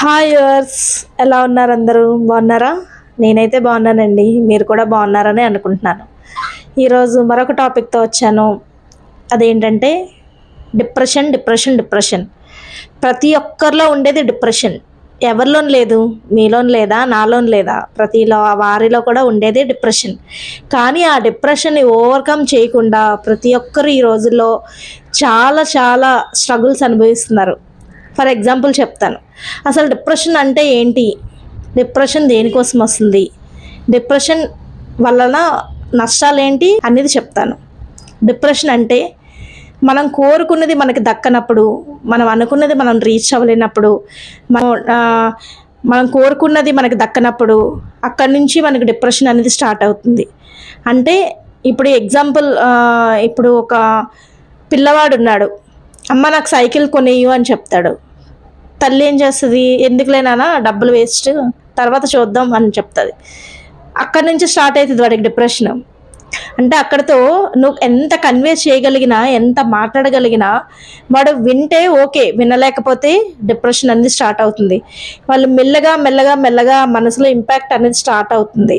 Hi yours, ఎలా ఉన్నారు? అందరూ బాగున్నారా? నేనైతే బాగున్నానండి. మీరు కూడా బాగున్నారని అనుకుంటున్నాను. ఈరోజు మరొక టాపిక్తో వచ్చాను. అదేంటంటే డిప్రెషన్ డిప్రెషన్ డిప్రెషన్. ప్రతి ఒక్కరిలో ఉండేది డిప్రెషన్. ఎవరిలోని లేదు, మీలోని లేదా, నాలోని లేదా, ప్రతిలో వారిలో కూడా ఉండేది డిప్రెషన్. కానీ ఆ డిప్రెషన్ని ఓవర్కమ్ చేయకుండా ప్రతి ఒక్కరు ఈ రోజుల్లో చాలా చాలా స్ట్రగుల్స్ అనుభవిస్తున్నారు. ఫర్ ఎగ్జాంపుల్ చెప్తాను. అసలు డిప్రెషన్ అంటే ఏంటి? డిప్రెషన్ దేనికోసం వస్తుంది? డిప్రెషన్ వలన నష్టాలు ఏంటి అనేది చెప్తాను. డిప్రెషన్ అంటే మనం కోరుకున్నది మనకి దక్కనప్పుడు, మనం అనుకున్నది మనం రీచ్ అవ్వలేనప్పుడు, మనం కోరుకున్నది మనకి దక్కనప్పుడు అక్కడి నుంచి మనకి డిప్రెషన్ అనేది స్టార్ట్ అవుతుంది. అంటే ఇప్పుడు ఎగ్జాంపుల్, ఇప్పుడు ఒక పిల్లవాడు ఉన్నాడు. అమ్మ నాకు సైకిల్ కొనియ్యు అని చెప్తాడు. తల్లి ఏం చేస్తుంది? ఎందుకులేనా, డబ్బులు వేస్ట్, తర్వాత చూద్దాం అని చెప్తుంది. అక్కడి నుంచి స్టార్ట్ అవుతుంది వాడికి డిప్రెషన్. అంటే అక్కడితో నువ్వు ఎంత కన్వే చేయగలిగినా, ఎంత మాట్లాడగలిగినా వాడు వింటే ఓకే, వినలేకపోతే డిప్రెషన్ అనేది స్టార్ట్ అవుతుంది. వాళ్ళు మెల్లగా మెల్లగా మెల్లగా మనసులో ఇంపాక్ట్ అనేది స్టార్ట్ అవుతుంది.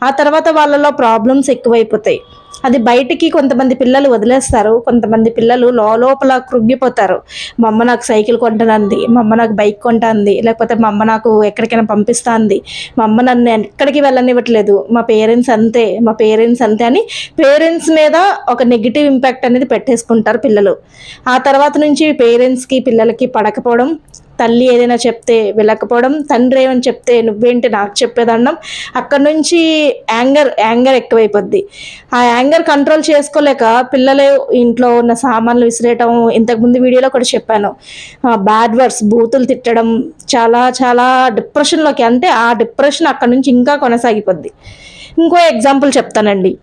ఆ తర్వాత వాళ్ళలో ప్రాబ్లమ్స్ ఎక్కువైపోతాయి. అది బయటికి కొంతమంది పిల్లలు వదిలేస్తారు, కొంతమంది పిల్లలు లోపల కృంగిపోతారు. మా అమ్మ నాకు సైకిల్ కొంటానంది, మా అమ్మ నాకు బైక్ కొంటాంది, లేకపోతే మా అమ్మ నాకు ఎక్కడికైనా పంపిస్తుంది, మా అమ్మ నన్ను ఎక్కడికి వెళ్ళనివ్వట్లేదు, మా పేరెంట్స్ అంతే, మా పేరెంట్స్ అంతే అని పేరెంట్స్ మీద ఒక నెగిటివ్ ఇంపాక్ట్ అనేది పెట్టేసుకుంటారు పిల్లలు. ఆ తర్వాత నుంచి పేరెంట్స్కి పిల్లలకి పడకపోవడం, తల్లి ఏదైనా చెప్తే వెళ్ళకపోవడం, తండ్రి ఏమని చెప్తే నువ్వేంటి నాకు చెప్పేదన్నం. అక్కడ నుంచి యాంగర్ ఎక్కువైపోద్ది. ఆ యాంగర్ కంట్రోల్ చేసుకోలేక పిల్లలే ఇంట్లో ఉన్న సామాన్లు విసిరేయటం, ఇంతకుముందు వీడియోలో కూడా చెప్పాను, బ్యాడ్ వర్డ్స్, బూతులు తిట్టడం, చాలా చాలా డిప్రెషన్లోకి, అంటే ఆ డిప్రెషన్ అక్కడ నుంచి ఇంకా కొనసాగిపోద్ది. ఇంకో ఎగ్జాంపుల్ చెప్తానండి.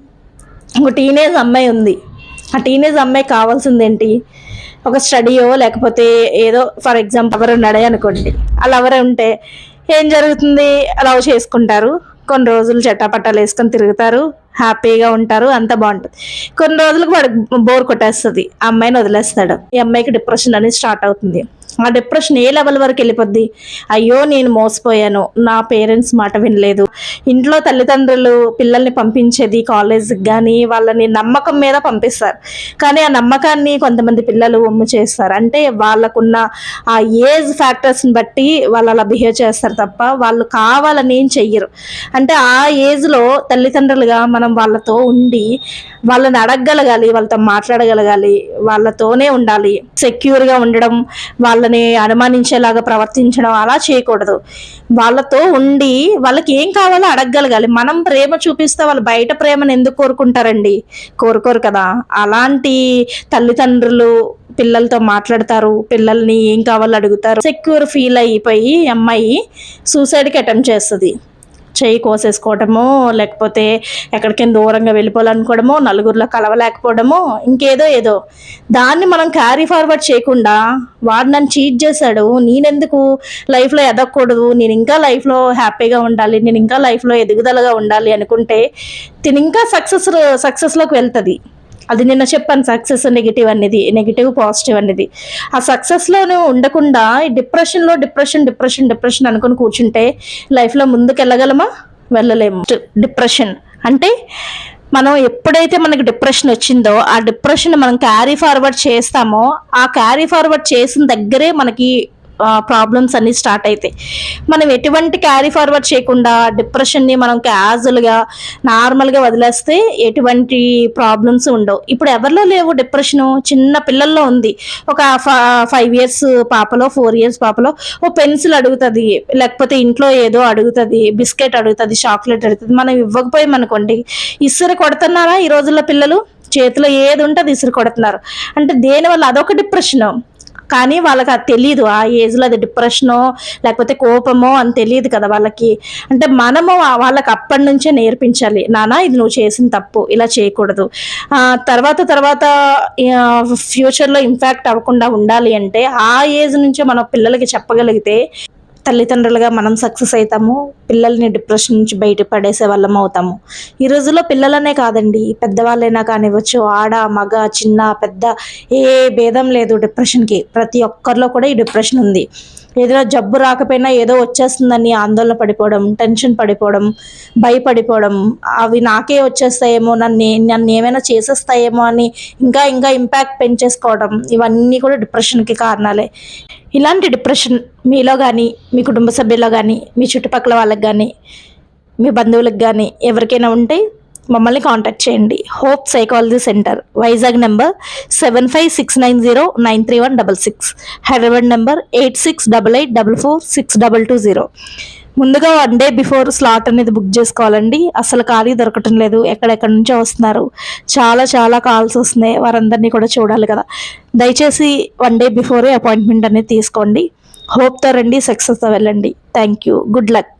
ఒక టీనేజ్ అమ్మాయి ఉంది. ఆ టీనేజ్ అమ్మాయి కావాల్సింది ఏంటి? ఒక స్టడీయో లేకపోతే ఏదో, ఫర్ ఎగ్జాంపుల్ ఎవరు ఉన్నాడే అనుకోండి. అలా ఎవరు ఉంటే ఏం జరుగుతుంది? లవ్ చేసుకుంటారు, కొన్ని రోజులు చట్టాపట్టాలు వేసుకొని తిరుగుతారు, హ్యాపీగా ఉంటారు, అంత బాగుంటుంది. కొన్ని రోజులకు వాడు బోర్ కొట్టేస్తుంది, ఆ అమ్మాయిని వదిలేస్తాడు. ఈ అమ్మాయికి డిప్రెషన్ అనేది స్టార్ట్ అవుతుంది. ఆ డిప్రెషన్ ఏ లెవెల్ వరకు వెళ్ళిపోద్ది? అయ్యో నేను మోసపోయాను, నా పేరెంట్స్ మాట వినలేదు. ఇంట్లో తల్లిదండ్రులు పిల్లల్ని పంపించేది కాలేజ్కి కానీ వాళ్ళని నమ్మకం మీద పంపిస్తారు, కానీ ఆ నమ్మకాన్ని కొంతమంది పిల్లలు ఒమ్ము చేస్తారు. అంటే వాళ్ళకున్న ఆ ఏజ్ ఫ్యాక్టర్స్ని బట్టి వాళ్ళు అలా బిహేవ్ చేస్తారు తప్ప వాళ్ళు కావాలని ఏం చెయ్యరు. అంటే ఆ ఏజ్లో తల్లిదండ్రులుగా మనం వాళ్ళతో ఉండి వాళ్ళని అడగగలగాలి, వాళ్ళతో మాట్లాడగలగాలి, వాళ్ళతోనే ఉండాలి. సెక్యూర్గా ఉండడం, వాళ్ళని అనుమానించేలాగా ప్రవర్తించడం అలా చేయకూడదు. వాళ్ళతో ఉండి వాళ్ళకి ఏం కావాలో అడగగలగాలి. మనం ప్రేమ చూపిస్తే వాళ్ళు బయట ప్రేమను ఎందుకు కోరుకుంటారండి? కోరుకోరు కదా. అలాంటి తల్లిదండ్రులు పిల్లలతో మాట్లాడతారు, పిల్లల్ని ఏం కావాలో అడుగుతారు. సెక్యూర్ ఫీల్ అయిపోయి అమ్మాయి సూసైడ్కి అటెంప్ట్ చేస్తుంది. చెయ్యి కోసేసుకోవడమో, లేకపోతే ఎక్కడికైనా దూరంగా వెళ్ళిపోవాలనుకోవడమో, నలుగురిలో కలవలేకపోవడమో, ఇంకేదో ఏదో. దాన్ని మనం క్యారీ ఫార్వర్డ్ చేయకుండా వాడు నన్ను చీట్ చేశాడు, నేనెందుకు లైఫ్లో ఎదగకూడదు, నేను ఇంకా లైఫ్లో హ్యాపీగా ఉండాలి, నేను ఇంకా లైఫ్లో ఎదుగుదలగా ఉండాలి అనుకుంటే తిని ఇంకా సక్సెస్లోకి వెళ్తుంది. అది నిన్న చెప్పాను, సక్సెస్ నెగిటివ్ అనేది, నెగిటివ్ పాజిటివ్ అనేది. ఆ సక్సెస్లోనే ఉండకుండా డిప్రెషన్లో డిప్రెషన్ అనుకుని కూర్చుంటే లైఫ్లో ముందుకు వెళ్ళగలమా? వెళ్ళలేము. డిప్రెషన్ అంటే మనం ఎప్పుడైతే మనకి డిప్రెషన్ వచ్చిందో ఆ డిప్రెషన్ మనం క్యారీ ఫార్వర్డ్ చేస్తామో, ఆ క్యారీ ఫార్వర్డ్ చేసిన దగ్గరే మనకి ప్రాబ్లమ్స్ అన్నీ స్టార్ట్ అవుతాయి. మనం ఎటువంటి క్యారీ ఫార్వర్డ్ చేయకుండా డిప్రెషన్ని మనం క్యాజువల్గా నార్మల్గా వదిలేస్తే ఎటువంటి ప్రాబ్లమ్స్ ఉండవు. ఇప్పుడు ఎవరిలో లేవు డిప్రెషను? చిన్న పిల్లల్లో ఉంది. ఒక 5 years పాపలో, 4 years పాపలో ఓ పెన్సిల్ అడుగుతుంది, లేకపోతే ఇంట్లో ఏదో అడుగుతుంది, బిస్కెట్ అడుగుతుంది, చాక్లెట్ అడుగుతుంది. మనం ఇవ్వకపోయామనుకోండి, ఇసురు కొడుతున్నారా ఈ రోజుల్లో పిల్లలు? చేతిలో ఏది ఉంటుంది ఇసురు కొడుతున్నారు. అంటే దేనివల్ల? అదొక డిప్రెషను. కానీ వాళ్ళకి అది తెలియదు. ఆ ఏజ్లో అది డిప్రెషనో లేకపోతే కోపమో అని తెలియదు కదా వాళ్ళకి. అంటే మనము వాళ్ళకి అప్పటి నుంచే నేర్పించాలి, నాన్న ఇది నువ్వు చేసిన తప్పు, ఇలా చేయకూడదు. తర్వాత ఫ్యూచర్లో ఇంపాక్ట్ అవ్వకుండా ఉండాలి అంటే ఆ ఏజ్ నుంచే మనం పిల్లలకి చెప్పగలిగితే తల్లిదండ్రులుగా మనం సక్సెస్ అవుతాము, పిల్లల్ని డిప్రెషన్ నుంచి బయటపడేసే వాళ్ళం అవుతాము. ఈ రోజుల్లో పిల్లలనే కాదండి, పెద్దవాళ్ళైనా కానివ్వచ్చు, ఆడ మగ చిన్న పెద్ద ఏ భేదం లేదు డిప్రెషన్కి. ప్రతి ఒక్కరిలో కూడా ఈ డిప్రెషన్ ఉంది. ఏదైనా జబ్బు రాకపోయినా ఏదో వచ్చేస్తుందని ఆందోళన పడిపోవడం, టెన్షన్ పడిపోవడం, భయపడిపోవడం, అవి నాకే వచ్చేస్తాయేమో, నన్ను ఏమైనా చేసేస్తాయేమో అని ఇంకా ఇంకా ఇంపాక్ట్ పెంచేసుకోవడం, ఇవన్నీ కూడా డిప్రెషన్కి కారణాలే. ఇలాంటి డిప్రెషన్ మీలో కానీ, మీ కుటుంబ సభ్యుల్లో కానీ, మీ చుట్టుపక్కల వాళ్ళకి కానీ, మీ బంధువులకు కానీ ఎవరికైనా ఉంటే మమ్మల్ని కాంటాక్ట్ చేయండి. Hope psychology centre, Vizag number 7569093166, Hyderabad number 8688446220. ముందుగా 1 day బిఫోర్ స్లాట్ అనేది బుక్ చేసుకోవాలండి. అసలు ఖాళీ దొరకటం లేదు, ఎక్కడెక్కడి నుంచో వస్తున్నారు, చాలా కాల్స్ వస్తున్నాయి, వారందరినీ కూడా చూడాలి కదా. దయచేసి 1 day బిఫోరే అపాయింట్మెంట్ అనేది తీసుకోండి. హోప్తో రండి, సక్సెస్తో వెళ్ళండి. Thank you, good luck.